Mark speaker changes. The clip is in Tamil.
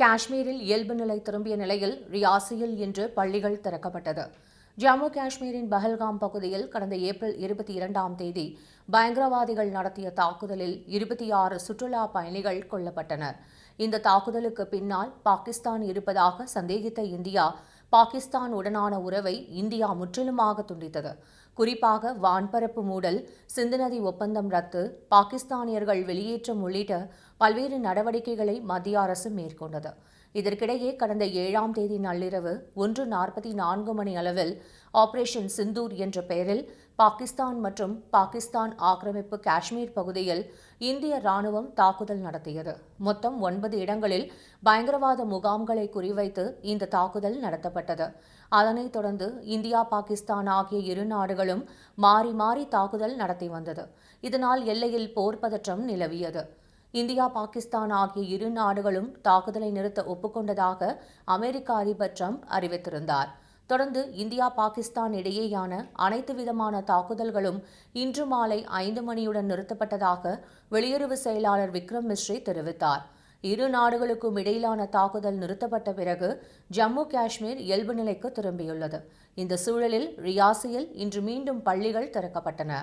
Speaker 1: காஷ்மீரில் இயல்பு நிலை திரும்பிய நிலையில் ரியாசியில் இன்று பள்ளிகள் திறக்கப்பட்டது. ஜம்மு காஷ்மீரின் பஹல்காம் பகுதியில் கடந்த ஏப்ரல் 22ஆம் தேதி பயங்கரவாதிகள் நடத்திய தாக்குதலில் 26 சுற்றுலா பயணிகள் கொல்லப்பட்டனர். இந்த தாக்குதலுக்கு பின்னால் பாகிஸ்தான் இருப்பதாக சந்தேகித்த இந்தியா, பாகிஸ்தான் உடனான உறவை இந்தியா முற்றிலுமாக துண்டித்தது. குறிப்பாக வான்பரப்பு மூடல், சிந்து நதி ஒப்பந்தம் ரத்து, பாகிஸ்தானியர்கள் வெளியேற்றம் உள்ளிட்ட பல்வேறு நடவடிக்கைகளை மத்திய அரசு மேற்கொண்டது. இதற்கிடையே கடந்த 7ஆம் தேதி நள்ளிரவு 1:44 மணி அளவில் ஆபரேஷன் சிந்தூர் என்ற பெயரில் பாகிஸ்தான் மற்றும் பாகிஸ்தான் ஆக்கிரமிப்பு காஷ்மீர் பகுதியில் இந்திய ராணுவம் தாக்குதல் நடத்தியது. மொத்தம் 9 இடங்களில் பயங்கரவாத முகாம்களை குறிவைத்து இந்த தாக்குதல் நடத்தப்பட்டது. அதனைத் தொடர்ந்து இந்தியா, பாகிஸ்தான் ஆகிய இரு நாடுகளும் மாறி மாறி தாக்குதல் நடத்தி வந்தது. இதனால் எல்லையில் போர் பதற்றம் நிலவியது. இந்தியா, பாகிஸ்தான் ஆகிய இரு நாடுகளும் தாக்குதலை நிறுத்த ஒப்புக்கொண்டதாக அமெரிக்க அதிபர் டிரம்ப் அறிவித்திருந்தார். தொடர்ந்து இந்தியா, பாகிஸ்தான் இடையேயான அனைத்து விதமான தாக்குதல்களும் இன்று மாலை 5 மணியுடன் நிறுத்தப்பட்டதாக வெளியுறவு செயலாளர் விக்ரம் மிஸ்ரி தெரிவித்தார். இரு நாடுகளுக்கும் இடையிலான தாக்குதல் நிறுத்தப்பட்ட பிறகு ஜம்மு காஷ்மீர் இயல்பு நிலைக்கு திரும்பியுள்ளது. இந்த சூழலில் ரியாசியில் இன்று மீண்டும் பள்ளிகள் திறக்கப்பட்டன.